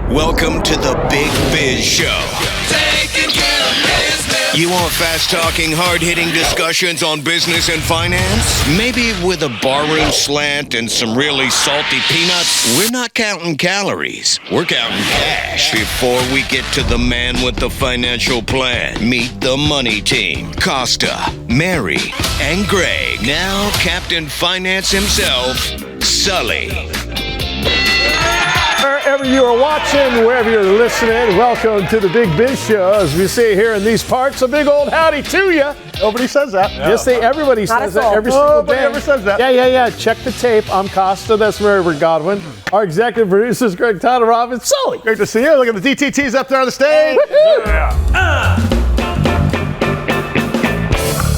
Welcome to the Big Biz Show. Taking care of business. You want fast-talking, hard-hitting discussions on business and finance? Maybe with a barroom slant and some really salty peanuts? We're not counting calories. We're counting cash. Before we get to the man with the financial plan, meet the money team. Costa, Mary, and Greg. Now Captain Finance himself, Sully. Wherever you are watching, wherever you're listening, welcome to the Big Biz Show. As we say here in these parts, a big old howdy to you. Nobody says that. No. Yes, everybody says that every single day. Nobody ever says that. Yeah. Check the tape. I'm Costa. That's Mary Godwin. Our executive producer is Kirk Huntsman and Sully. Great to see you. Look at the DTTs up there on the stage.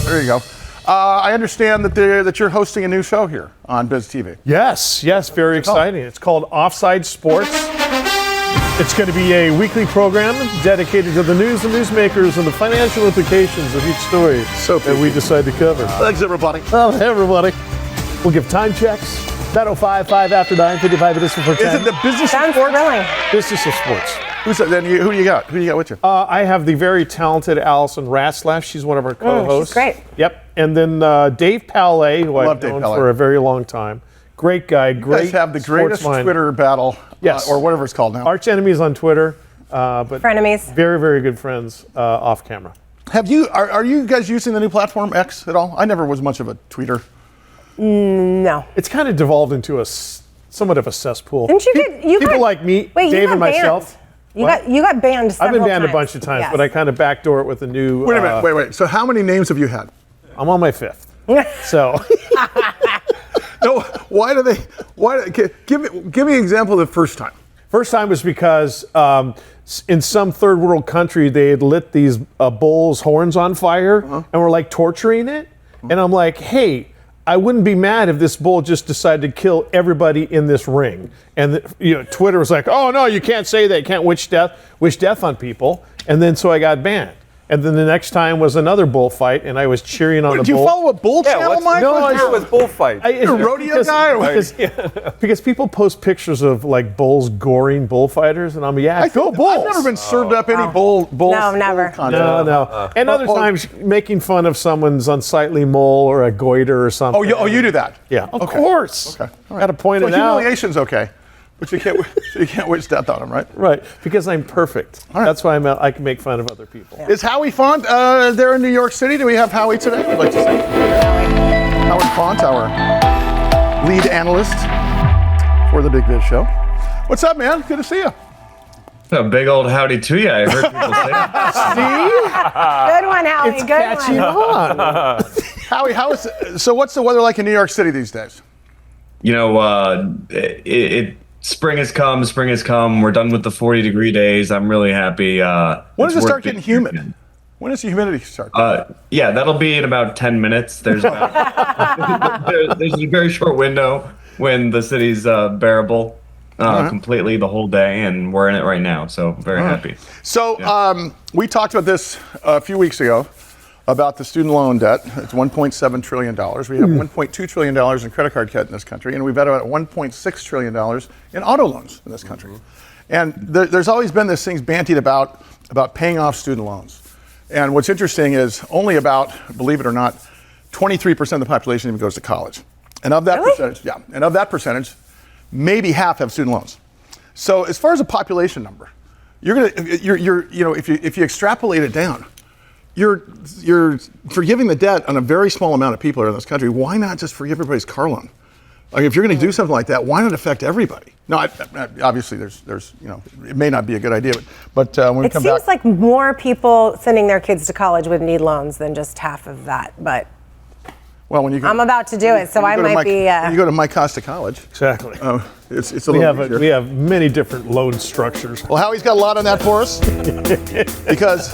There you go. I understand that you're hosting a new show here on Biz TV. Yes, very exciting. It's called Offsides Sports. It's going to be a weekly program dedicated to the news and newsmakers and the financial implications of each story that we decide to cover. Thanks, everybody. Well, hey, everybody. We'll give time checks. 9:05 after 9, 55 minutes before 10. Is it the business of Sounds sports? thrilling. Business of sports. Who do you got? Who do you got with you? I have the very talented Allison Ratzlaff. She's one of our co-hosts. She's great. Yep. And then Dave Palais, who I've known for a very long time. Great guy. You guys have the greatest Twitter battle, or whatever it's called now. Arch enemies on Twitter, but frenemies. Very, very good friends off camera. Are you guys using the new platform X at all? I never was much of a tweeter. No. It's kind of devolved into somewhat of a cesspool. Didn't you people like me, Dave and myself. You got banned several I've been banned times. a bunch of times, yes. but I kind of backdoor it with a new. Wait a minute. Wait. So how many names have you had? I'm on my 5th. So. No. Give me an example of the first time. First time was because in some third world country they had lit these bull's horns on fire and were like torturing it, and I'm like, hey. I wouldn't be mad if this bull just decided to kill everybody in this ring. And Twitter was like, oh no, you can't say that. You can't wish death on people. And then so I got banned. And then the next time was another bullfight, and I was cheering on the bull. Do you follow a bull channel, Mike? No, I was bullfight. You're a rodeo guy? Because people post pictures of like bulls goring bullfighters, and go bulls. I've never been served up any bull. No, never. No. And other times making fun of someone's unsightly mole or a goiter or something. Oh, you do that? Yeah, of course. Okay. All right. Got to point it out. Humiliation's okay. But you can't wish death on them, right? Right, because I'm perfect. Right. That's why I can make fun of other people. Yeah. Is Howie Font there in New York City? Do we have Howie today? I'd like to say. Howie Font, our lead analyst for the Big Biz Show. What's up, man? Good to see you. A big old howdy to you. I heard people say that. Good one, Howie. It's Good catching one. on. Howie, so what's the weather like in New York City these days? Spring has come. We're done with the 40-degree days. I'm really happy. When does it start getting humid? When does the humidity start? That'll be in about 10 minutes. There's there's a very short window when the city's bearable completely the whole day, and we're in it right now. So very happy. So we talked about this a few weeks ago about the student loan debt. It's $1.7 trillion. We have $1.2 trillion in credit card debt in this country, and we've had about $1.6 trillion in auto loans in this country. And there's always been this thing bantied about paying off student loans. And what's interesting is only about, believe it or not, 23% of the population even goes to college. And of that percentage, maybe half have student loans. So as far as a population number, if you extrapolate it down, you're forgiving the debt on a very small amount of people in this country. Why not just forgive everybody's car loan? Like if you're going to do something like that, why not affect everybody? No, obviously there's it may not be a good idea, but when we come back, it seems like more people sending their kids to college would need loans than just half of that. But I'm about to do it, so I might be. You go to Mike Costa College. Exactly. It's a little easier. We have many different loan structures. Well, Howie's got a lot on that for us because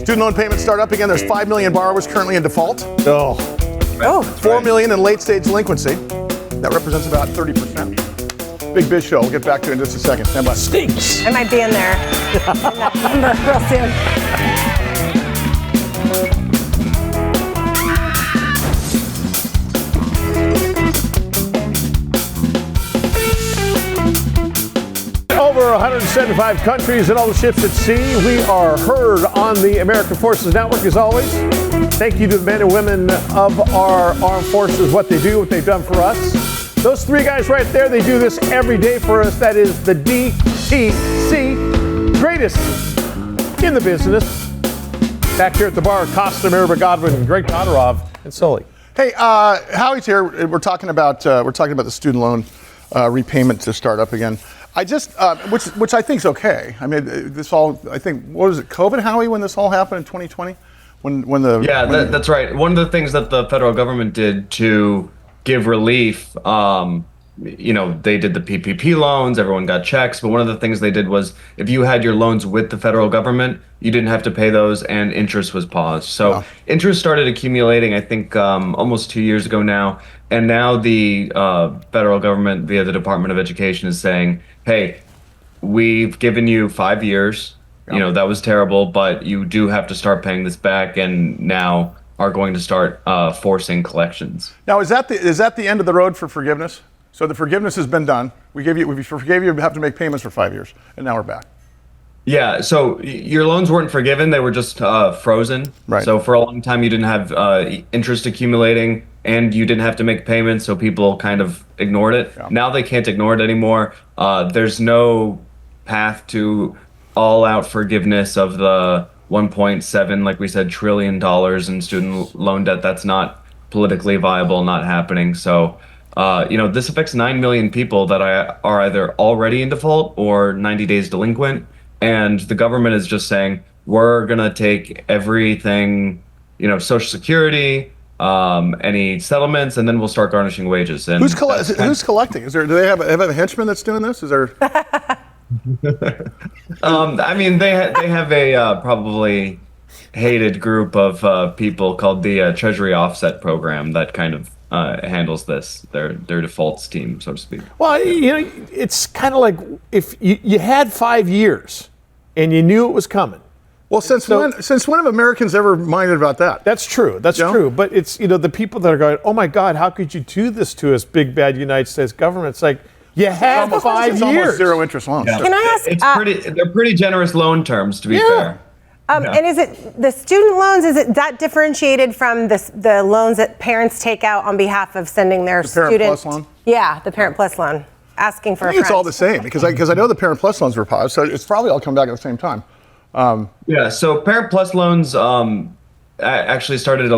student loan payments start up again. There's 5 million borrowers currently in default. 4 million in late-stage delinquency. That represents about 30%. Big Biz Show. We'll get back to it in just a second. Stand by. Stinks. I might be in there. In that number real Over 175 countries and all the ships at sea. We are heard on the American Forces Network as always. Thank you to the men and women of our armed forces, what they do, what they've done for us. Those three guys right there, they do this every day for us. That is the DTC, greatest in the business. Back here at the bar, Costa, Mirabah, Godwin, Greg Todorov, and Sully. Hey, Howie's here. We're talking about the student loan repayment to start up again. I just, which I think is okay. I mean, this all, I think, what was it, COVID, Howie, when this all happened in 2020? That's right. One of the things that the federal government did to give relief, they did the PPP loans, everyone got checks, but one of the things they did was if you had your loans with the federal government, you didn't have to pay those and interest was paused. So interest started accumulating, I think, almost 2 years ago now. And now the federal government via the Department of Education is saying, hey, we've given you 5 years. That was terrible, but you do have to start paying this back and now are going to start forcing collections. Now, is that the end of the road for forgiveness? So the forgiveness has been done. We forgave you, have to make payments for 5 years, and now we're back. Yeah, so your loans weren't forgiven, they were just frozen. Right. So for a long time you didn't have interest accumulating and you didn't have to make payments, so people kind of ignored it. Yeah. Now they can't ignore it anymore. There's no path to all-out forgiveness of the 1.7, like we said, $1 trillion in student loan debt. That's not politically viable, not happening. So this affects 9 million people that are either already in default or 90 days delinquent. And the government is just saying, we're going to take everything, Social Security, any settlements, and then we'll start garnishing wages. And who's collecting? Do they have a henchman that's doing this? Is there? They have a probably hated group of people called the Treasury Offset Program that kind of handles this, their defaults team, so to speak. Well, it's kind of like if you had 5 years and you knew it was coming. Well, since when have Americans ever minded about that? That's true. That's true. But it's, the people that are going, oh my God, how could you do this to us, big bad United States government? It's like, you had 5 years. It's almost zero interest loans. Yeah. Can I ask? They're pretty generous loan terms, to be fair. And is it the student loans? Is it that differentiated from the loans that parents take out on behalf of sending their student? Parent Plus loan? Yeah, the Parent Plus loan. Asking for. I think it's all the same because I know the Parent Plus loans were paused, so it's probably all come back at the same time. So Parent Plus loans actually started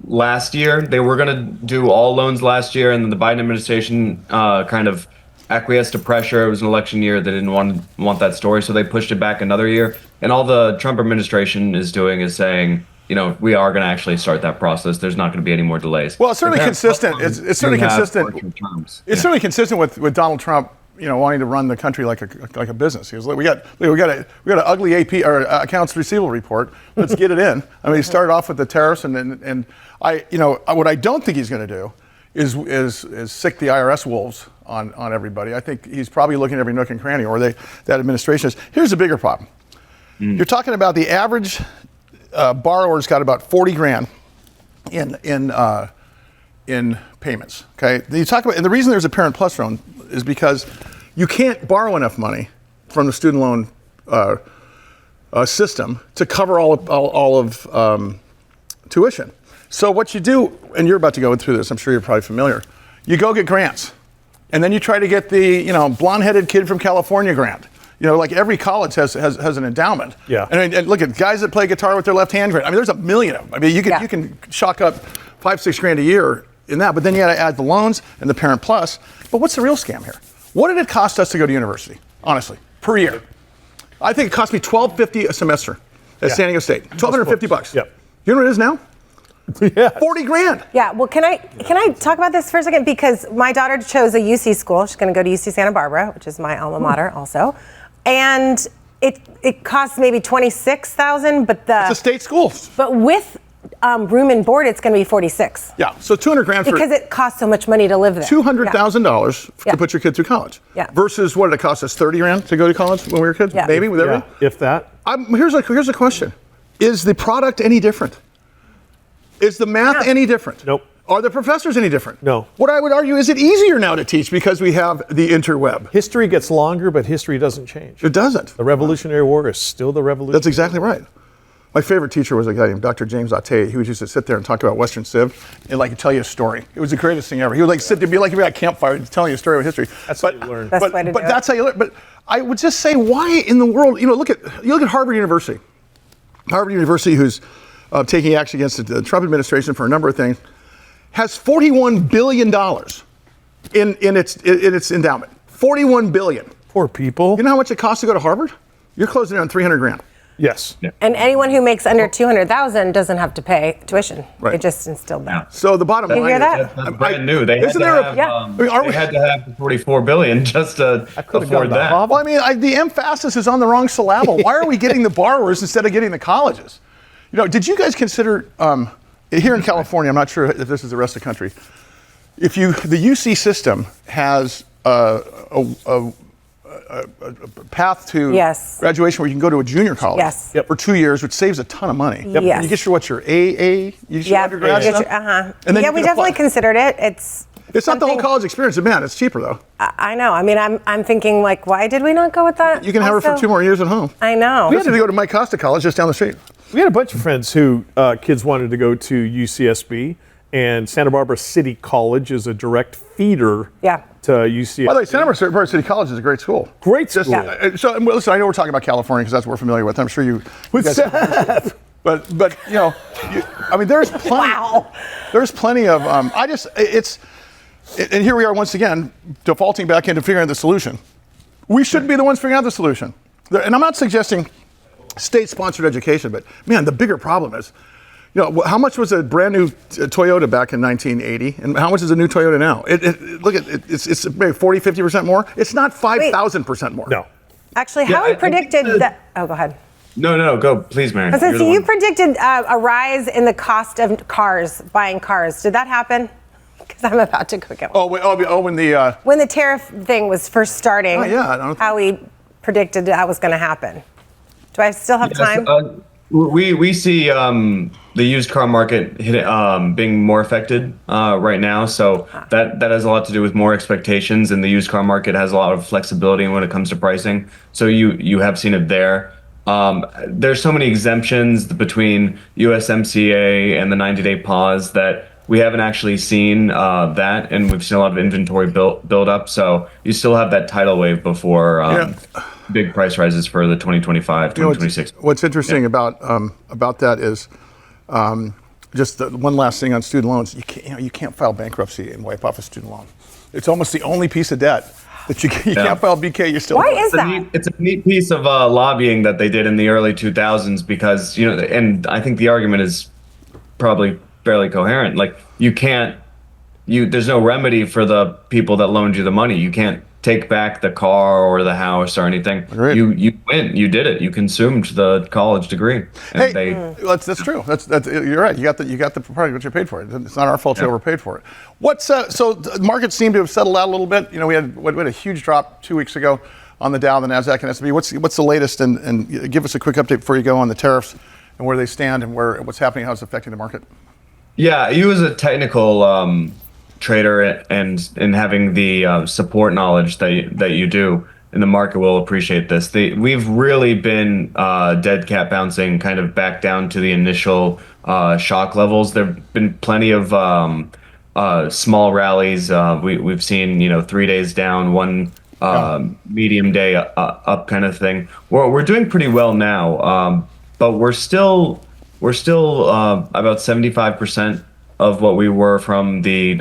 last year. They were going to do all loans last year, and then the Biden administration kind of acquiesced to pressure. It was an election year. They didn't want that story, so they pushed it back another year. And all the Trump administration is doing is saying, we are going to actually start that process. There's not going to be any more delays. Well, it's certainly consistent. It's certainly consistent. It's certainly consistent with Donald Trump, wanting to run the country like a business. He was like, we got an ugly AP or accounts receivable report. Let's get it in. I mean, he started off with the tariffs, and what I don't think he's going to do is sick the IRS wolves on everybody. I think he's probably looking at every nook and cranny, or that administration is. Here's the bigger problem. You're talking about the average borrower's got about 40 grand in payments. Okay, you talk about, and the reason there's a Parent Plus loan is because you can't borrow enough money from the student loan system to cover all of tuition. So what you do, and you're about to go through this, I'm sure you're probably familiar. You go get grants, and then you try to get the blonde-headed kid from California grant. Like every college has an endowment. Yeah. And look at guys that play guitar with their left hand grant. I mean, there's a million of them. I mean, you can chalk up $5-6 grand a year in that, but then you got to add the loans and the Parent Plus. But what's the real scam here? What did it cost us to go to university, honestly, per year? I think it cost me $1,250 a semester at San Diego State. $1,250. Yep. You know what it is now? Yeah. 40 grand. Yeah. Well, can I talk about this for a second? Because my daughter chose a UC school. She's going to go to UC Santa Barbara, which is my alma mater also. And it costs maybe $26,000, but it's a state school. But with room and board, it's going to be $46,000. Yeah, so $200 grand because it costs so much money to live there. $200,000 to put your kid through college. Yeah. Versus what did it cost us? $30 grand to go to college when we were kids? Yeah. Maybe with everything. If that. Here's a question: is the product any different? Is the math any different? Nope. Are the professors any different? No. What I would argue is it easier now to teach because we have the interweb. History gets longer, but history doesn't change. It doesn't. The Revolutionary War is still the revolution. That's exactly right. My favorite teacher was a guy named Dr. James Atte. He would used to sit there and talk about Western Civ and like tell you a story. It was the greatest thing ever. He would like sit there, be like at a campfire, telling you a story of history. That's how you learn. That's the way to do it. That's how you learn. But I would just say, why in the world? You look at Harvard University. Harvard University, who's taking action against the Trump administration for a number of things, has $41 billion in its endowment. $41 billion. Poor people. You know how much it costs to go to Harvard? You're closing in on $300,000. Yes. Yeah. And anyone who makes under 200,000 doesn't have to pay tuition. Right. It just instilled that. So the bottom line hear is that? That's brand new. They had Isn't to there a- have, Yeah. they had to have $44 billion just to could've afford gone to that. Harvard. Well, I mean, the emphasis is on the wrong syllable. Why are we getting the borrowers instead of getting the colleges? Did you guys consider, here in California, I'm not sure if this is the rest of the country, the UC system has a path to Yes. graduation where you can go to a junior college Yes. for 2 years, which saves a ton of money. Yep. Yes. You get your your Yeah, undergrad you get stuff? your- And then yeah, you we can apply. definitely considered it. It's It's not the whole something- college experience. Man, it's cheaper though. I know. I mean, I'm thinking like, why did we not go with that? You can have her for Also, 2 more years at home. I know. We had to go to Mike Costa College just down the street. We had a bunch of friends who kids wanted to go to UCSB, and Santa Barbara City College is a direct feeder Yeah. to UCSB. By the way, Santa Barbara City College is a great school. Great Just, school. so listen, I know we're talking about California because that's what we're familiar with. I'm sure you guys, but there's plenty. Wow. There's plenty of and here we are once again defaulting back into figuring out the solution. We shouldn't be the ones figuring out the solution. And I'm not suggesting state-sponsored education, but man, the bigger problem is, how much was a brand new Toyota back in 1980, and how much is a new Toyota now? Look at it, it's maybe 40, 50% more. It's not 5,000% more. No. Actually, Yeah, Howie I think predicted that. Oh, go ahead. No, go, please, Mary. I said, You're so the you one. predicted a rise in the cost of buying cars. Did that happen? Because I'm about to cook it. When the When the tariff thing was first starting, Oh, yeah, I don't think- Howie predicted that was going to happen. Do I still have time? We see the used car market being more affected right now. So that has a lot to do with more expectations, and the used car market has a lot of flexibility when it comes to pricing. So you have seen it there. There's so many exemptions between USMCA and the 90-day pause that we haven't actually seen that, and we've seen a lot of inventory build up. So you still have that tidal wave before big price rises for the 2025, 2026. What's interesting about that is just one last thing on student loans. You can't file bankruptcy and wipe off a student loan. It's almost the only piece of debt that you can't file BK. You're still. Why is that? It's a neat piece of lobbying that they did in the early 2000s because and I think the argument is probably fairly coherent. Like there's no remedy for the people that loaned you the money. You can't take back the car or the house or anything. Agreed. You went. You did it. You consumed the college degree. And That's true. That's you're right. You got the property what you paid for it. It's not our fault you overpaid for it. So the markets seem to have settled out a little bit. We had a huge drop 2 weeks ago on the Dow, the Nasdaq, and S&P. What's the latest? And give us a quick update before you go on the tariffs and where they stand and what's happening, how it's affecting the market. Yeah, you as a technical trader and having the support knowledge that you do in the market will appreciate this. We've really been dead cat bouncing kind of back down to the initial shock levels. There've been plenty of small rallies. We've seen 3 days down, one medium day up kind of thing. We're doing pretty well now, but we're still about 75% of what we were from the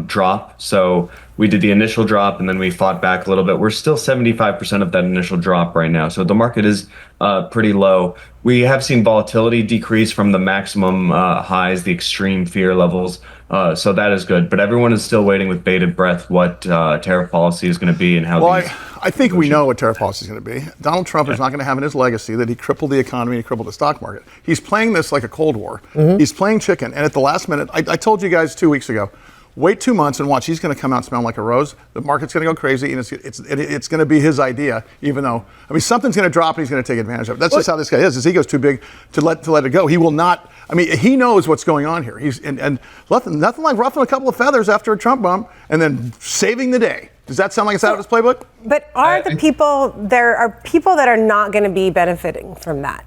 drop. So we did the initial drop and then we fought back a little bit. We're still 75% of that initial drop right now. So the market is pretty low. We have seen volatility decrease from the maximum highs, the extreme fear levels. So that is good. But everyone is still waiting with bated breath what tariff policy is going to be and how these... I think we know what tariff policy is going to be. Donald Trump is not going to have in his legacy that he crippled the economy and he crippled the stock market. He's playing this like a Cold War. He's playing chicken. And at the last minute, I told you guys 2 weeks ago, Wait 2 months and watch. He's going to come out smelling like a rose. The market's going to go crazy, and it's going to be his idea. Even though, I mean, something's going to drop, and he's going to take advantage of it. That's just how this guy is. His ego's too big to let it go. He will not. I mean, he knows what's going on here. He's and nothing like ruffling a couple of feathers after a Trump bump and then saving the day. Does that sound like it's out of his playbook? But there are people that are not going to be benefiting from that,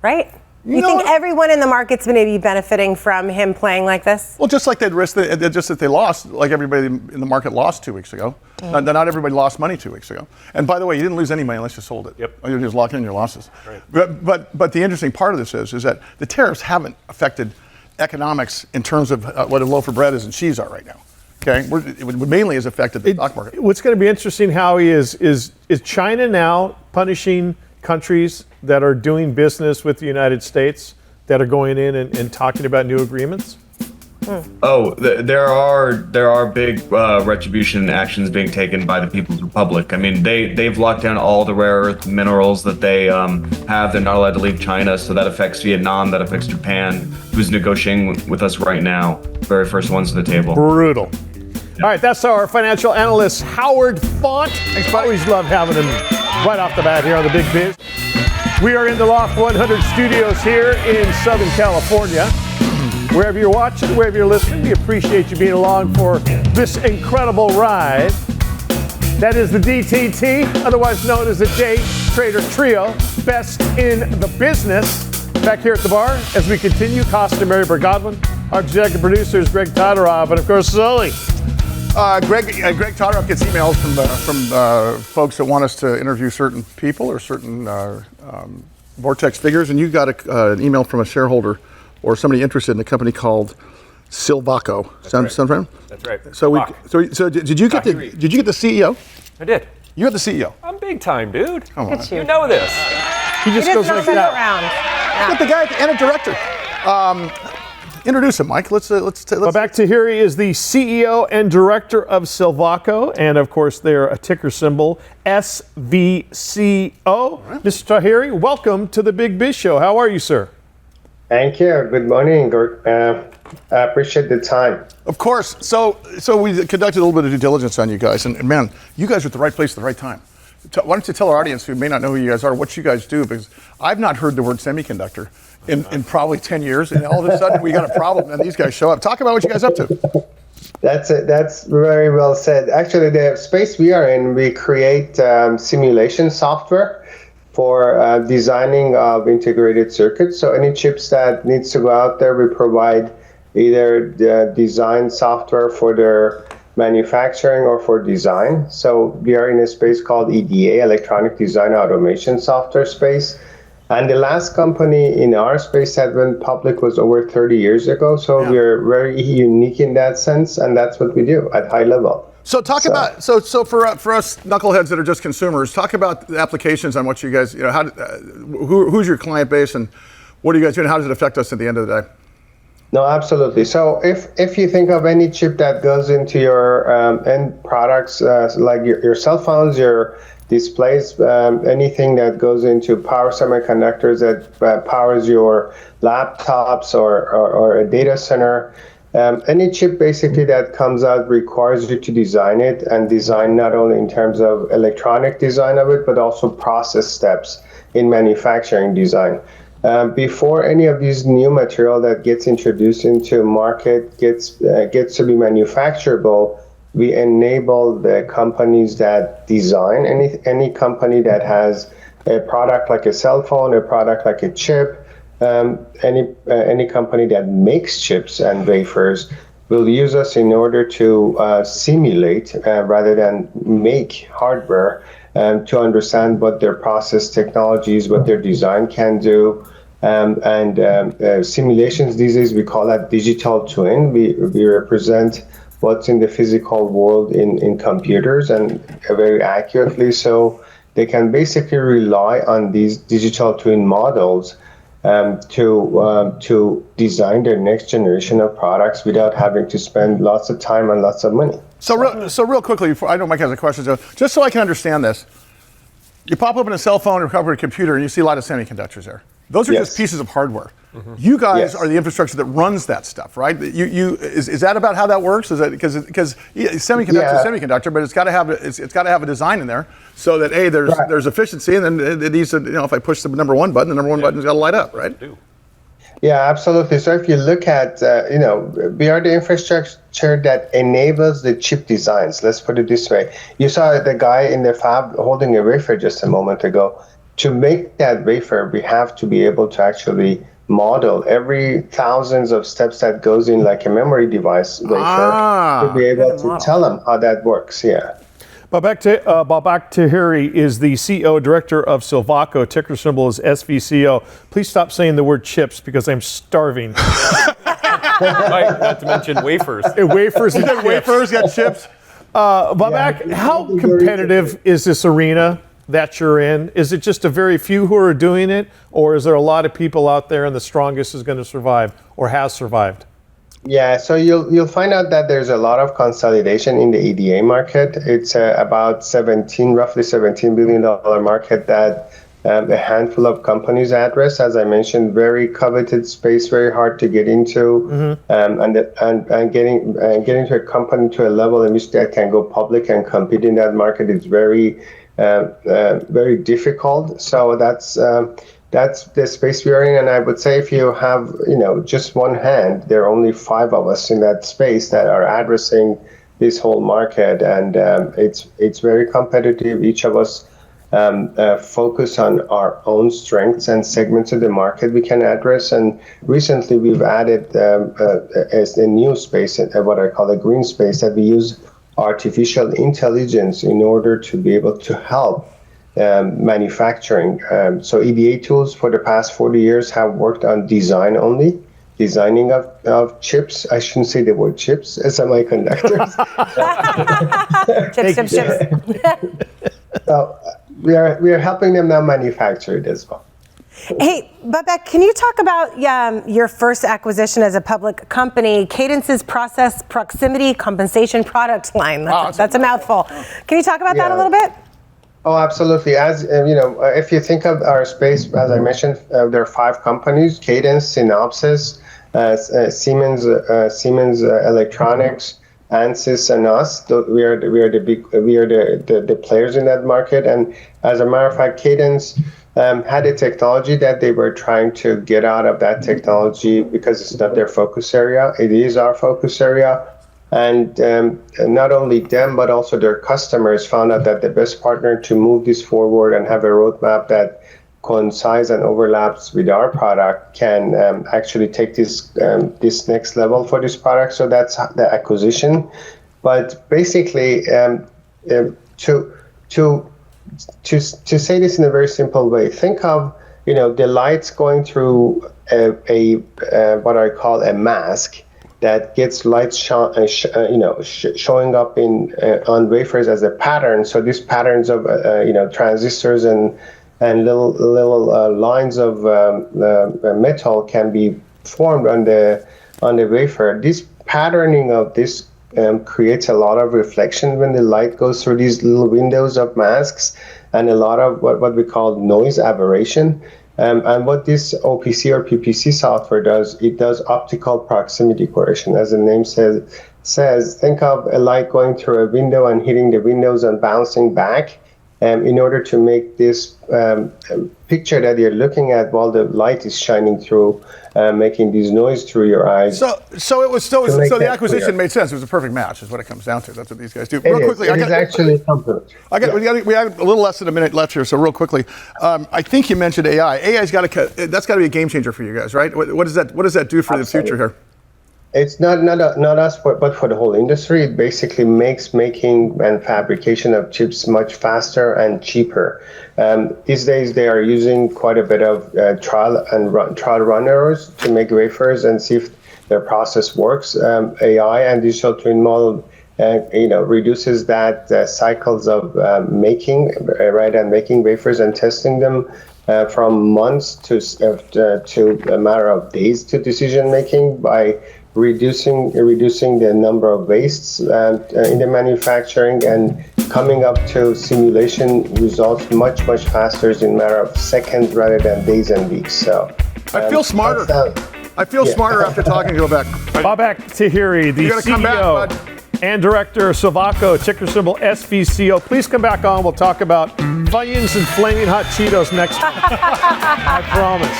right? You think everyone in the market's going to be benefiting from him playing like this? Well, just like they'd risk just that they lost, like everybody in the market lost 2 weeks ago. Not everybody lost money 2 weeks ago. And by the way, you didn't lose any money unless you sold it. Yep. You just locked in your losses. Right. But the interesting part of this is that the tariffs haven't affected economics in terms of what a loaf of bread is and cheese are right now. Okay, it mainly has affected the stock market. What's going to be interesting, Howie, is China now punishing countries that are doing business with the United States that are going in and talking about new agreements? Oh, there are big retribution actions being taken by the People's Republic. I mean, they've locked down all the rare earth minerals that they have. They're not allowed to leave China, so that affects Vietnam, that affects Japan, who's negotiating with us right now. Very first ones to the table. Brutal. All right, that's our financial analyst, Howard Font. Thanks, buddy. Always love having him right off the bat here on the Big Biz. We are in the Loft 100 studios here in Southern California. Wherever you're watching, wherever you're listening, we appreciate you being along for this incredible ride. That is the DTT, otherwise known as the Day Trader Trio, best in the business. Back here at the bar, as we continue, Costa and Mary Godwin. Our executive producer is Greg Todorov, and of course, Sully. Greg Todorov gets emails from folks that want us to interview certain people or certain Vortex figures, and you got an email from a shareholder or somebody interested in a company called Silvaco. Sound right? That's right. So did you get the CEO? I did. You got the CEO. I'm big time, dude. Come on. You know this. He just goes like that. Got the guy and a director. Introduce him, Mike. Let's Babak Taheri is the CEO and director of Silvaco, and of course they're a ticker symbol, SVCO. Right. Mr. Taheri, welcome to the Big Biz Show. How are you, sir? Thank you. Good morning. I appreciate the time. Of course. So we conducted a little bit of due diligence on you guys, and man, you guys are at the right place at the right time. Why don't you tell our audience who may not know who you guys are what you guys do? Because I've not heard the word semiconductor in probably 10 years, and all of a sudden we got a problem, and these guys show up. Talk about what you guys are up to. That's it. That's very well said. Actually, the space we are in, we create simulation software for designing of integrated circuits. So any chips that needs to go out there, we provide either the design software for their manufacturing or for design. So we are in a space called EDA, Electronic Design Automation Software space. And the last company in our space that went public was over 30 years ago. So we're very unique in that sense, and that's what we do at high level. So for us knuckleheads that are just consumers, talk about the applications on what you guys, who's your client base and what are you guys doing? How does it affect us at the end of the day? No, absolutely. So if you think of any chip that goes into your end products, like your cell phones, your displays, anything that goes into power semiconductors that powers your laptops or a data center, any chip basically that comes out requires you to design it, and design not only in terms of electronic design of it, but also process steps in manufacturing design. Before any of these new material that gets introduced into market gets to be manufacturable, we enable the companies that design, any company that has a product like a cell phone, a product like a chip, any company that makes chips and wafers will use us in order to simulate rather than make hardware, to understand what their process technologies, what their design can do. Simulations these days, we call that digital twin. We represent what's in the physical world in computers, and very accurately, so they can basically rely on these digital twin models to design their next generation of products without having to spend lots of time and lots of money. So real quickly, before, I know Mike has a question, just so I can understand this. You pop open a cell phone or cover a computer and you see a lot of semiconductors there. Those are Yes. just pieces of hardware. You guys Yes. are the infrastructure that runs that stuff, right? Is that about how that works? Is that because semiconductor is semiconductor, but it's got to have a design in there so that there's efficiency, and then it needs to, if I push the number one button, the number one button's got to light up, right? Yeah, absolutely. So if you look at, we are the infrastructure that enables the chip designs. Let's put it this way. You saw the guy in the fab holding a wafer just a moment ago. To make that wafer, we have to be able to actually model every thousands of steps that goes in like a memory device wafer to be able to tell them how that works. Yeah. Babak Taheri is the CEO director of Silvaco. Ticker symbol is SVCO. Please stop saying the word chips because I'm starving. Right, not to mention wafers. Wafers and chips. Wafers got chips. Babak, how competitive is this arena that you're in? Is it just a very few who are doing it, or is there a lot of people out there and the strongest is going to survive or has survived? Yeah, so you'll find out that there's a lot of consolidation in the EDA market. It's about roughly $17 billion market that a handful of companies address. As I mentioned, very coveted space, very hard to get into, and getting to a company to a level in which they can go public and compete in that market is very difficult. So that's the space we are in, and I would say if you have just one hand, there are only 5 of us in that space that are addressing this whole market, and it's very competitive. Each of us focus on our own strengths and segments of the market we can address. And recently we've added as a new space, what I call a green space, that we use artificial intelligence in order to be able to help manufacturing. So EDA tools for the past 40 years have worked on designing of chips. I shouldn't say the word chips, semiconductors. Chips. So we are helping them now manufacture it as well. Hey, Babak, can you talk about your first acquisition as a public company, Cadence's process proximity compensation product line? That's a mouthful. Can you talk about that a little bit? Oh, absolutely. As if you think of our space, as I mentioned, there are 5 companies: Cadence, Synopsys, Siemens Electronics, Ansys, and us. We are the players in that market. And as a matter of fact, Cadence had a technology that they were trying to get out of that technology because it's not their focus area. It is our focus area. And not only them, but also their customers found out that the best partner to move this forward and have a roadmap that coincides and overlaps with our product can actually take this next level for this product. So that's the acquisition. But basically, to say this in a very simple way, think of the lights going through a what I call a mask that gets lights showing up on wafers as a pattern. So these patterns of transistors and little lines of metal can be formed on the wafer. This patterning of this creates a lot of reflection when the light goes through these little windows of masks, and a lot of what we call noise aberration. And what this OPC or PPC software does, it does optical proximity correction. As the name says, think of a light going through a window and hitting the windows and bouncing back. In order to make this picture that you're looking at while the light is shining through, making these noise through your eyes. So the acquisition made sense. It was a perfect match, is what it comes down to. That's what these guys do. Real quickly, it is actually complementary. We have a little less than a minute left here, so real quickly, I think you mentioned AI. AI's that's got to be a game changer for you guys, right? What does that do for the future here? It's not us, but for the whole industry. It basically makes making and fabrication of chips much faster and cheaper. These days, they are using quite a bit of trial run errors to make wafers and see if their process works. AI and digital twin model, reduces that cycles of making wafers and testing them from months to a matter of days to decision making by reducing the number of wastes in the manufacturing and coming up to simulation results much faster in a matter of seconds rather than days and weeks. So I feel smarter. I feel smarter after talking to Babak. Babak Taheri, the CEO and director of Silvaco, ticker symbol SVCO. Please come back on. We'll talk about Funyuns and Flaming Hot Cheetos next time. I promise.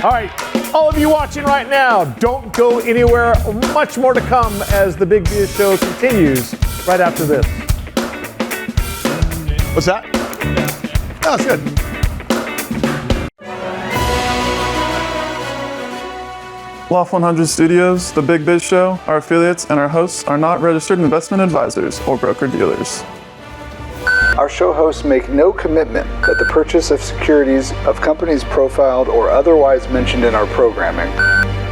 All right, all of you watching right now, don't go anywhere. Much more to come as the Big Biz Show continues right after this. What's that? Oh, it's good. Loft 100 Studios, The Big Biz Show, our affiliates, and our hosts are not registered investment advisors or broker-dealers. Our show hosts make no commitment that the purchase of securities of companies profiled or otherwise mentioned in our programming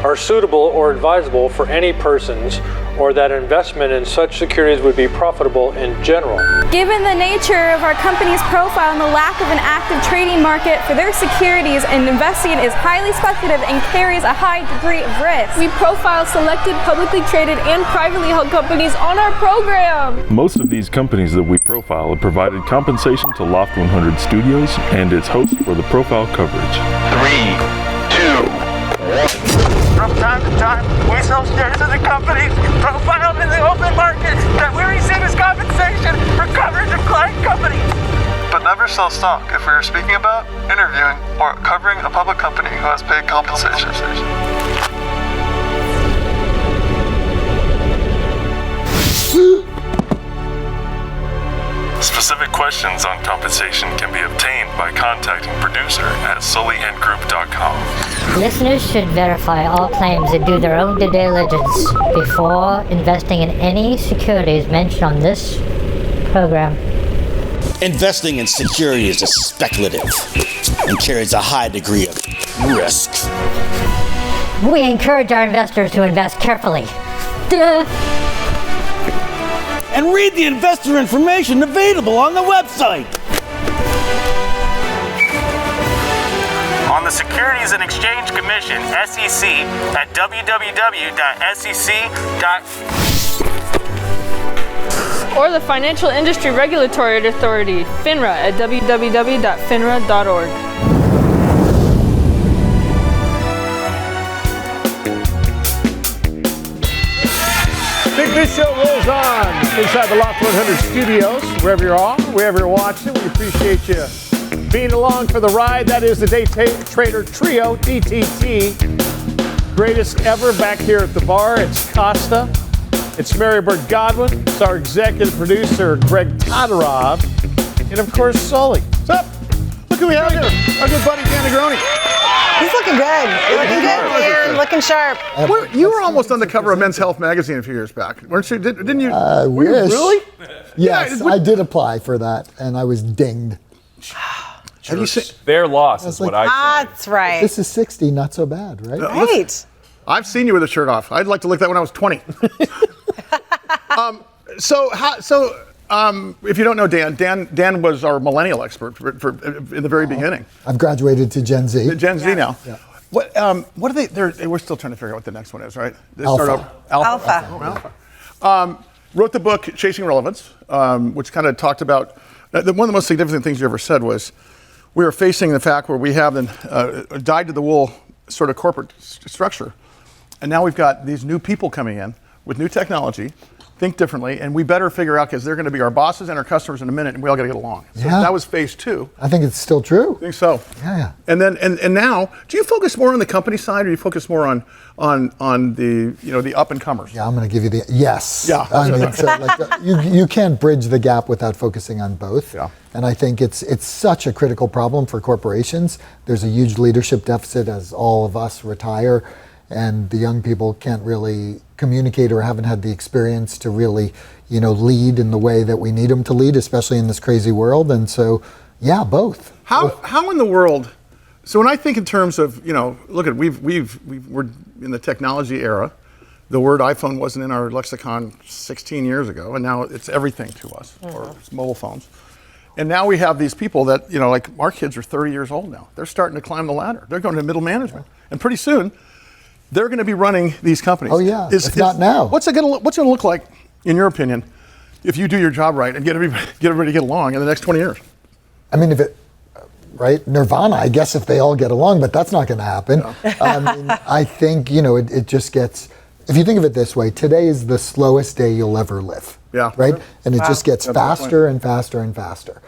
are suitable or advisable for any persons, or that investment in such securities would be profitable in general. Given the nature of our company's profile and the lack of an active trading market for their securities, and investing is highly speculative and carries a high degree of risk. We profile selected publicly traded and privately held companies on our program. Most of these companies that we profile have provided compensation to Loft 100 Studios and its host for the profile coverage. 3, 2, 1. From time to time, we sell shares of the companies profiled in the open market that we receive as compensation for coverage of client companies. But never sell stock if we are speaking about, interviewing, or covering a public company who has paid compensation. Specific questions on compensation can be obtained by contacting producer at sullyandgroup.com. Listeners should verify all claims and do their own due diligence before investing in any securities mentioned on this program. Investing in securities is speculative and carries a high degree of risk. We encourage our investors to invest carefully. Duh. And read the investor information available on the website. On the Securities and Exchange Commission, SEC, at www.sec.gov. Or the Financial Industry Regulatory Authority, FINRA, at www.finra.org. Big Biz Show rolls on inside the Loft 100 Studios. Wherever you are, wherever you're watching, we appreciate you being along for the ride. That is the Day Trader Trio, DTT. Greatest ever back here at the bar. It's Costa. It's Mary Bird Godwin. It's our executive producer, Greg Todorov. And of course, Sully. What's up? Look who we have here. Our good buddy, Dan Negroni. He's looking good. Looking good, man. Looking sharp. You were almost on the cover of Men's Health magazine a few years back, weren't you? Didn't you? Wish. Really? Yes, I did apply for that, and I was dinged. Have you seen? Their loss is what I say. That's right. This is 60, not so bad, right? Right. I've seen you with a shirt off. I'd like to look that when I was 20. If you don't know Dan was our millennial expert for in the very beginning. I've graduated to Gen Z. Gen Z now. Yeah. What are they? We're still trying to figure out what the next one is, right? They Alpha. start out- Alpha. Wrote the book Chasing Relevance, which kind of talked about one of the most significant things you ever said was we were facing the fact where we have a dyed-to-the-wool sort of corporate structure, and now we've got these new people coming in with new technology, think differently, and we better figure out because they're going to be our bosses and our customers in a minute, and we all got to get along. So that was phase 2. I think it's still true. I think so. Yeah. And then and now, do you focus more on the company side, or do you focus more on the the up and comers? Yeah, I'm going to give you the yes. Yeah. I mean, so you can't bridge the gap without focusing on both. Yeah. And I think it's such a critical problem for corporations. There's a huge leadership deficit as all of us retire, and the young people can't really communicate or haven't had the experience to really, lead in the way that we need them to lead, especially in this crazy world. And so, yeah, both. How in the world? So when I think in terms of, look at we're in the technology era. The word iPhone wasn't in our lexicon 16 years ago, and now it's everything to us, or it's mobile phones. And now we have these people that, like our kids are 30 years old now. They're starting to climb the ladder. They're going to middle management, and pretty soon, they're going to be running these companies. Oh yeah, if not now. What's it going to look like, in your opinion, if you do your job right and get everybody to get along in the next 20 years? I mean, right, Nirvana, I guess if they all get along, but that's not going to happen. No. I think, it just gets, if you think of it this way, today is the slowest day you'll ever live. Yeah. Right? And it just gets faster and faster and faster.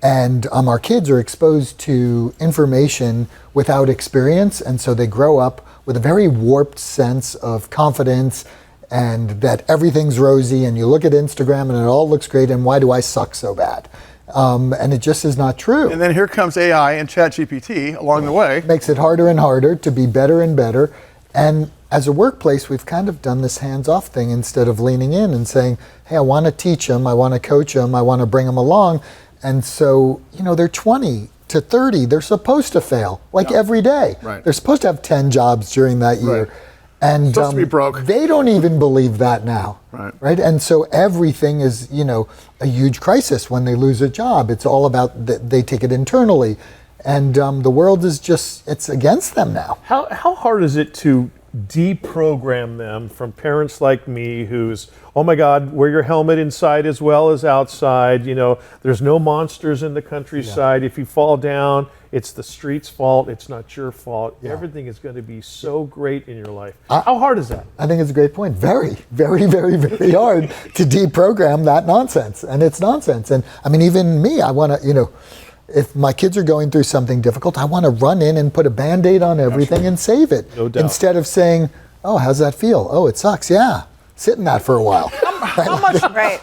And our kids are exposed to information without experience, and so they grow up with a very warped sense of confidence and that everything's rosy, and you look at Instagram and it all looks great, and why do I suck so bad? And it just is not true. And then here comes AI and ChatGPT along the way. Makes it harder and harder to be better and better. And as a workplace, we've kind of done this hands-off thing instead of leaning in and saying, hey, I want to teach them, I want to coach them, I want to bring them along. And so, they're 20 to 30, they're supposed to fail, every day. Right. They're supposed to have 10 jobs during that year. Right. And supposed to be broke. They don't even believe that now. Right. And so everything is, a huge crisis when they lose a job. It's all about they take it internally. And the world is it's against them now. How hard is it to deprogram them from parents like me who's, oh my God, wear your helmet inside as well as outside. There's no monsters in the countryside. Yeah. If you fall down, it's the street's fault. It's not your fault. Yeah. Everything is going to be so great in your life. How hard is that? I think it's a great point. Very, very, very, very hard to deprogram that nonsense. And it's nonsense. And I mean, even me, I want to, if my kids are going through something difficult, I want to run in and put a Band-Aid on everything and save it. No doubt. Instead of saying, oh, how's that feel? Oh, it sucks. Yeah. Sit in that for a while. How much? Right.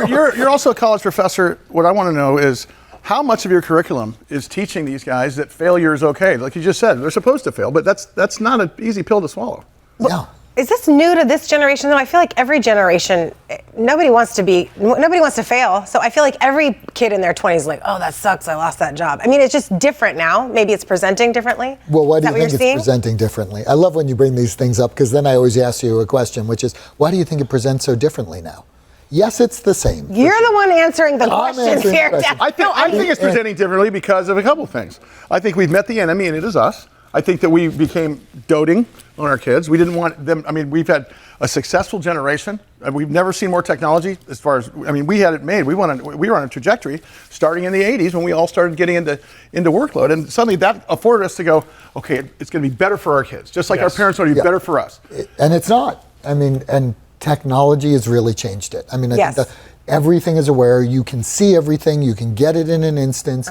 You're also a college professor. What I want to know is how much of your curriculum is teaching these guys that failure is okay? Like you just said, they're supposed to fail, but that's not an easy pill to swallow. Yeah. Is this new to this generation though? I feel like every generation, nobody wants to fail. So I feel like every kid in their 20s is like, oh, that sucks, I lost that job. I mean, it's just different now. Maybe it's presenting differently. Well, why do you think it's seeing? Presenting differently? I love when you bring these things up, because then I always ask you a question, which is, why do you think it presents so differently now? Yes, it's the same. You're the one answering the questions here. I think it's presenting differently because of a couple things. I think we've met the enemy, and it is us. I think that we became doting on our kids. We didn't want them. I mean, we've had a successful generation. We've never seen more technology as far as, we had it made. We were on a trajectory starting in the 80s when we all started getting into workload. And suddenly that afforded us to go, okay, it's going to be better for our kids, just like our parents want to be better for us. And it's not. And technology has really changed it. I think everything is aware. You can see everything. You can get it in an instance.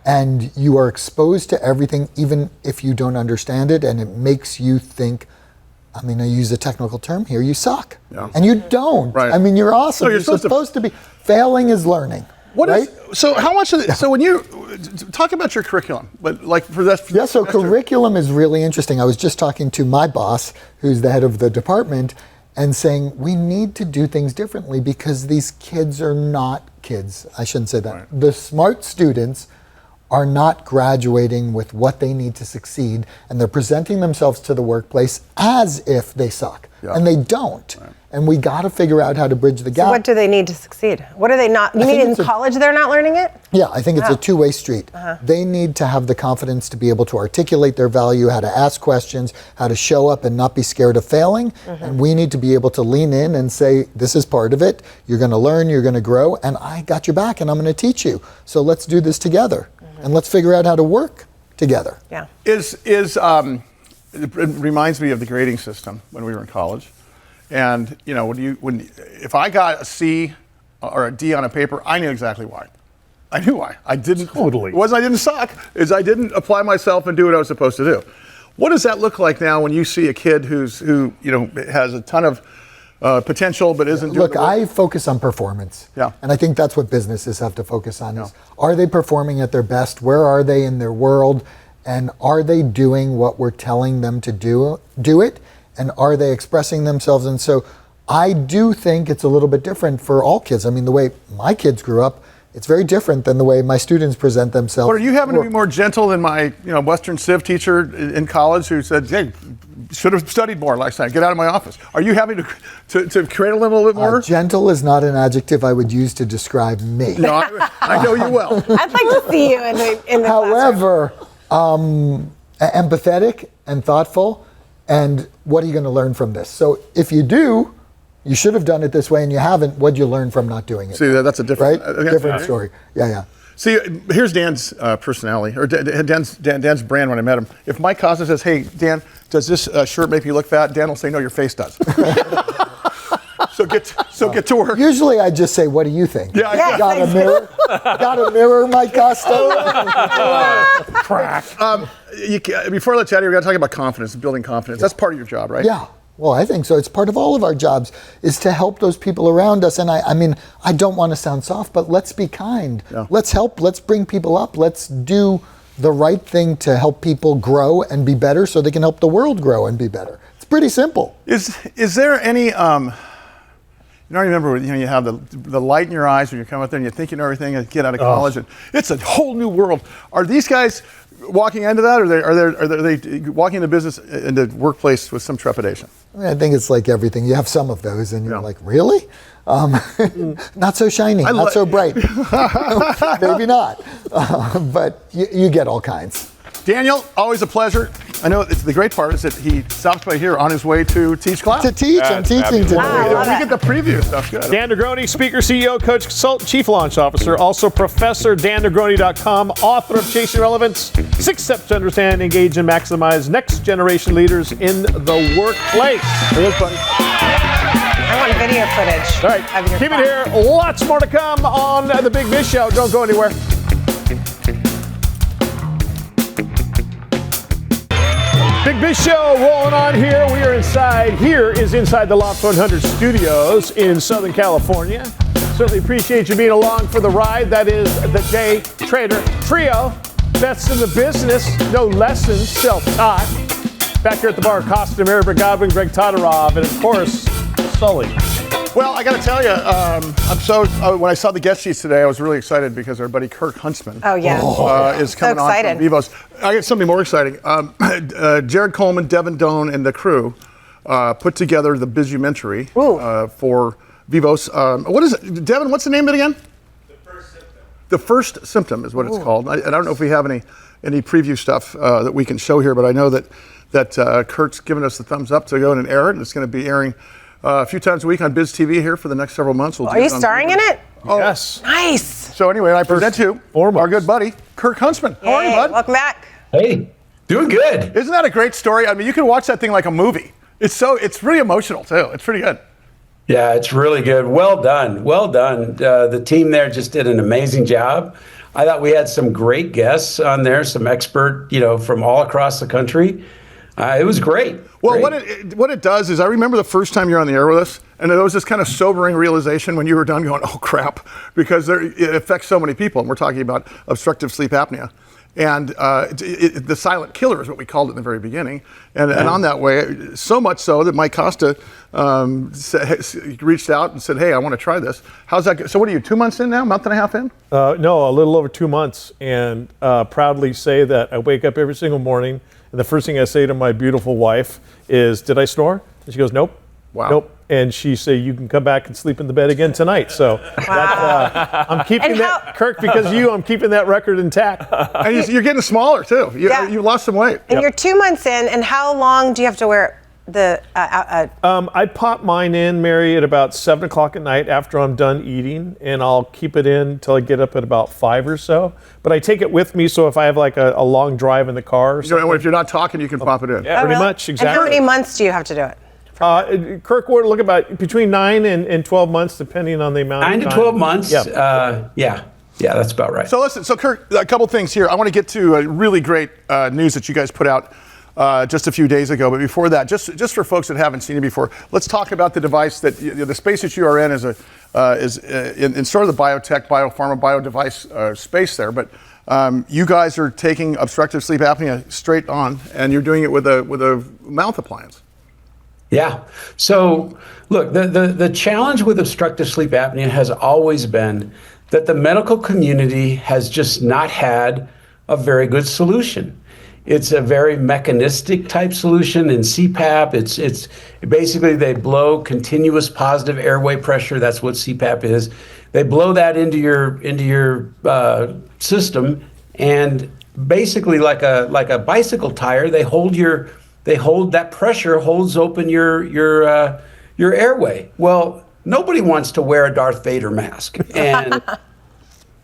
And you are exposed to everything, even if you don't understand it. And it makes you think, I use a technical term here, you suck. Yeah. And you don't. Right. You're awesome. No, you're supposed to be. Failing is learning. So how much of so when you talk about your curriculum, but like for this. Yeah, so curriculum is really interesting. I was just talking to my boss, who's the head of the department, and saying we need to do things differently because these kids are not kids. I shouldn't say that. Right. The smart students are not graduating with what they need to succeed, and they're presenting themselves to the workplace as if they suck, and they don't. Right. And we got to figure out how to bridge the gap. So what do they need to succeed? What are they not? You mean in college they're not learning it? Yeah, I think it's a two-way street. They need to have the confidence to be able to articulate their value, how to ask questions, how to show up and not be scared of failing. And we need to be able to lean in and say, this is part of it. You're going to learn, you're going to grow, and I got your back and I'm going to teach you. So let's do this together. And let's figure out how to work together. Yeah. It reminds me of the grading system when we were in college. And if I got a C or a D on a paper, I knew exactly why. I knew why. I didn't. Totally. It wasn't I didn't suck. Is I didn't apply myself and do what I was supposed to do. What does that look like now when you see a kid who has a ton of potential but isn't doing Look, I focus on performance. Yeah. And I think that's what businesses have to focus on is, are they performing at their best? Where are they in their world? And are they doing what we're telling them to do it? And are they expressing themselves? And so I do think it's a little bit different for all kids. The way my kids grew up, it's very different than the way my students present themselves. But are you having to be more gentle than my Western Civ teacher in college who said, hey, should have studied more last night, get out of my office? Are you having to cradle them a little bit more? Gentle is not an adjective I would use to describe me. No, I know you well. I'd like to see you in the However, empathetic and thoughtful And what are you going to learn from this? So if you do, you should have done it this way and you haven't, what'd you learn from not doing it? See, that's a different, different story. Yeah. See, here's Dan's personality, or Dan's brand when I met him. If Mike Costa says, hey, Dan, does this shirt make you look fat? Dan will say, no, your face does. So get to work. Usually I just say, what do you think? Yeah. Got a mirror? Got a mirror, Mike Costa? Crack. Before I let you out of here, we got to talk about confidence, building confidence. That's part of your job, right? Yeah. Well, I think so. It's part of all of our jobs is to help those people around us. And I mean, I don't want to sound soft, but let's be kind. Yeah. Let's help. Let's bring people up. Let's do the right thing to help people grow and be better so they can help the world grow and be better. It's pretty simple. Is there any, I remember when you have the light in your eyes when you come out there and you think you know everything and get out of college and it's a whole new world. Are these guys walking into that, or are they walking into business, into workplace with some trepidation? I mean, I think it's like everything. You have some of those, and you're like, really? Not so shiny, not so bright. Maybe not, but you get all kinds. Daniel, always a pleasure. I know the great part is that he stopped by here on his way to teach class. To teach, I'm teaching today. We get the preview stuff. Good. Dan Negroni, speaker, CEO, coach, consultant, chief launch officer, also Professor DanNegroni.com, author of Chasing Relevance, 6 Steps to Understand, Engage, and Maximize Next Generation Leaders in the Workplace. I want video footage. All right, keep it here. Lots more to come on the Big Biz Show. Don't go anywhere. Big Biz Show rolling on here. We are inside. Here is inside the Loft 100 studios in Southern California. Certainly appreciate you being along for the ride. That is the Day Trader Trio. Best in the business. No lessons. Self-taught. Back here at the bar, Costa, Mary Godwin, Greg Todorov, and of course, Sully. Well, I got to tell you, when I saw the guest sheets today, I was really excited because our buddy Kirk Huntsman is coming on from Vivos. I got something more exciting. Jared Coleman, Devin Doan, and the crew put together the Bizumentary for Vivos. What is it? Devin, what's the name of it again? The First Symptom is what it's called. I don't know if we have any preview stuff that we can show here, but I know that Kirk's given us the thumbs up to go in and air it, and it's going to be airing a few times a week on Biz TV here for the next several months. Are you starring in it? Oh, yes. Nice. So anyway, I present to you our good buddy, Kirk Huntsman. How are you, bud? Welcome back. Hey, doing good. Isn't that a great story? I mean, you can watch that thing like a movie. It's really emotional too. It's pretty good. Yeah, it's really good. Well done. Well done. The team there just did an amazing job. I thought we had some great guests on there, some expert, from all across the country. It was great. Well, great. What it does is I remember the first time you're on the air with us, and there was this kind of sobering realization when you were done going, oh, crap, because it affects so many people. And we're talking about obstructive sleep apnea. And the silent killer is what we called it in the very beginning. And on that way, so much so that Mike Costa reached out and said, hey, I want to try this. How's that go? So what are you, 2 months in now, month and a half in? No, a little over 2 months. And proudly say that I wake up every single morning, and the first thing I say to my beautiful wife is, did I snore? And she goes, nope. Wow. Nope. And she said, you can come back and sleep in the bed again tonight. So I'm keeping that, Kirk, because of you, I'm keeping that record intact. And you're getting smaller, too. You lost some weight. And you're 2 months in, and how long do you have to wear the... I pop mine in, Mary, at about 7 o'clock at night after I'm done eating, and I'll keep it in until I get up at about 5 or so. But I take it with me, so if I have like a long drive in the car or something. If you're not talking, you can pop it in. Yeah, pretty much, exactly. And how many months do you have to do it? Kirk, would look about between 9 and 12 months, depending on the amount of time. 9 to 12 months. Yeah, that's about right. So listen, Kirk, a couple things here. I want to get to a really great news that you guys put out just a few days ago. But before that, just for folks that haven't seen it before, let's talk about the device that the space that you are in is in sort of the biotech, biopharma, biodevice space there. But you guys are taking obstructive sleep apnea straight on, and you're doing it with a mouth appliance. Yeah. So, look, the challenge with obstructive sleep apnea has always been that the medical community has just not had a very good solution. It's a very mechanistic type solution in CPAP. It's basically they blow continuous positive airway pressure. That's what CPAP is. They blow that into your system, and basically like a bicycle tire, they hold your that pressure holds open your airway. Well, nobody wants to wear a Darth Vader mask. And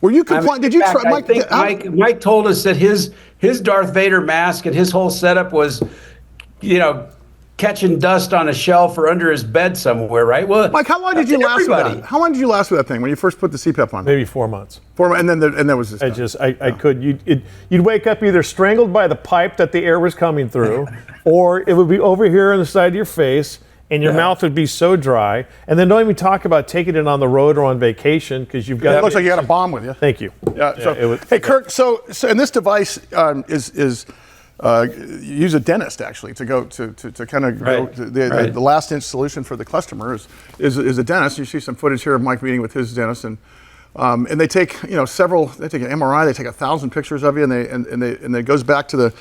were you complying? Did you try, Mike? I think Mike told us that his Darth Vader mask and his whole setup was, catching dust on a shelf or under his bed somewhere, right? Well, Mike, how long did you last with that? How long did you last with that thing when you first put the CPAP on? Maybe 4 months. 4 months, and there was this. I couldn't. You'd wake up either strangled by the pipe that the air was coming through, or it would be over here on the side of your face, and your mouth would be so dry. And then don't even talk about taking it on the road or on vacation because you've got. It looks like you got a bomb with you. Thank you. Yeah. Hey, Kirk. So and this device is. You use a dentist actually to go to kind of go to the last inch solution for the customer is a dentist. You see some footage here of Mike meeting with his dentist, and they take several. They take an MRI. They take 1,000 pictures of you, and it goes back to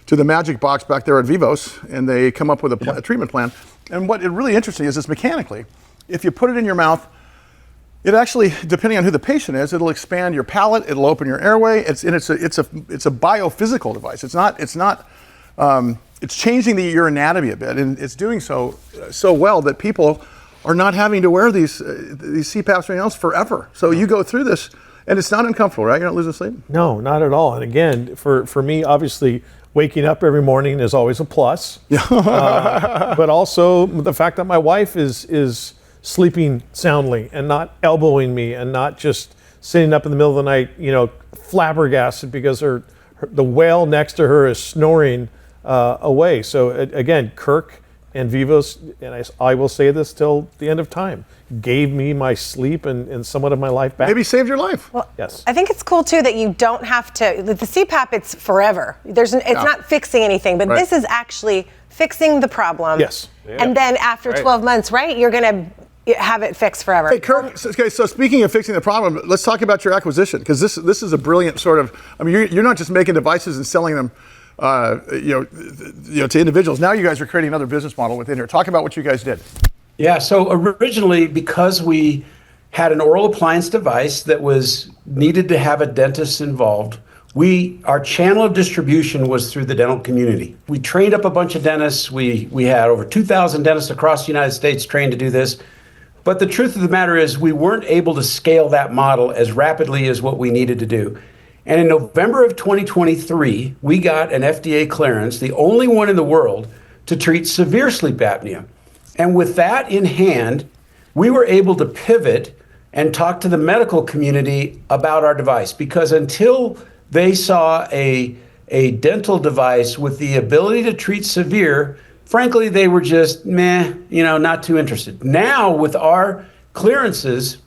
the magic box back there at Vivos, and they come up with a treatment plan. And what is really interesting is this mechanically, if you put it in your mouth. It actually, depending on who the patient is, it'll expand your palate. It'll open your airway. It's a biophysical device. It's changing your anatomy a bit, and it's doing so well that people are not having to wear these CPAPs or anything else forever. So you go through this, and it's not uncomfortable, right? You're not losing sleep. No, not at all. And again, for me, obviously, waking up every morning is always a plus. But also the fact that my wife is sleeping soundly and not elbowing me and not just sitting up in the middle of the night, flabbergasted because the whale next to her is snoring away. So again, Kirk and Vivos, and I will say this till the end of time, gave me my sleep and somewhat of my life back. Maybe saved your life. Well, yes. I think it's cool too that you don't have to. The CPAP, it's forever. It's not fixing anything, but this is actually fixing the problem. Yes. And then after 12 months, right, you're gonna have it fixed forever. Hey, Kirk, so speaking of fixing the problem, let's talk about your acquisition, because this is a brilliant sort of, you're not just making devices and selling them to individuals. Now you guys are creating another business model within here. Talk about what you guys did. Yeah, so originally, because we had an oral appliance device that was needed to have a dentist involved, our channel of distribution was through the dental community. We trained up a bunch of dentists. We had over 2,000 dentists across the United States trained to do this. But the truth of the matter is we weren't able to scale that model as rapidly as what we needed to do. And in November of 2023, we got an FDA clearance, the only one in the world, to treat severe sleep apnea. And with that in hand, we were able to pivot and talk to the medical community about our device, because until they saw a dental device with the ability to treat severe, frankly, they were just not too interested. Now, with our clearances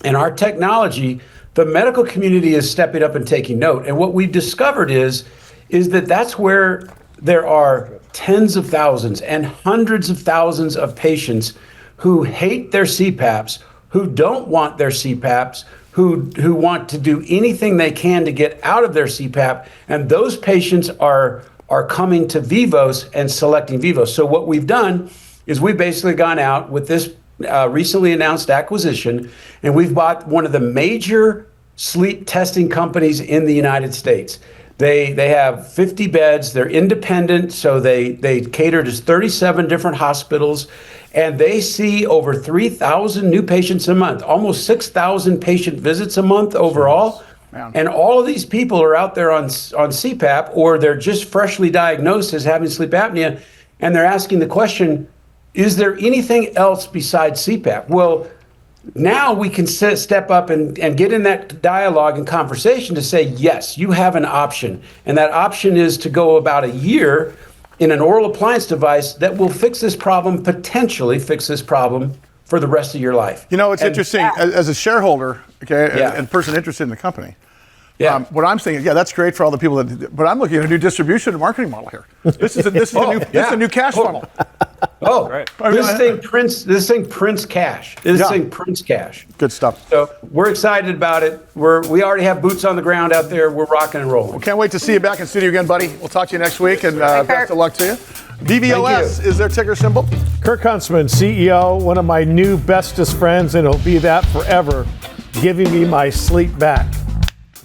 and our technology, the medical community is stepping up and taking note. And what we've discovered is that that's where there are tens of thousands and hundreds of thousands of patients who hate their CPAPs, who don't want their CPAPs, who want to do anything they can to get out of their CPAP. And those patients are coming to Vivos and selecting Vivos. So what we've done is we've basically gone out with this recently announced acquisition, and we've bought one of the major sleep testing companies in the United States. They have 50 beds. They're independent, so they cater to 37 different hospitals, and they see over 3,000 new patients a month, almost 6,000 patient visits a month overall. Man. And all of these people are out there on CPAP, or they're just freshly diagnosed as having sleep apnea, and they're asking the question, is there anything else besides CPAP? Well, now we can step up and get in that dialogue and conversation to say, yes, you have an option. And that option is to go about a year in an oral appliance device that will fix this problem, potentially fix this problem for the rest of your life. It's interesting, as a shareholder, and person interested in the company, what I'm saying is, that's great for all the people but I'm looking at a new distribution and marketing model here. This is a new cash funnel. Oh, right. This thing prints cash. This thing prints cash. Good stuff. So we're excited about it. We already have boots on the ground out there. We're rocking and rolling. Well, can't wait to see you back in studio again, buddy. We'll talk to you next week, and best of luck to you. Vivos is their ticker symbol. Kirk Huntsman, CEO, one of my new bestest friends, and he'll be that forever, giving me my sleep back.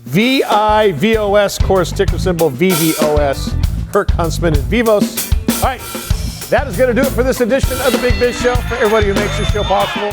VIVOS, course ticker symbol VVOS. Kirk Huntsman and Vivos. right, that is going to do it for this edition of the Big Biz Show. For everybody who makes this show possible.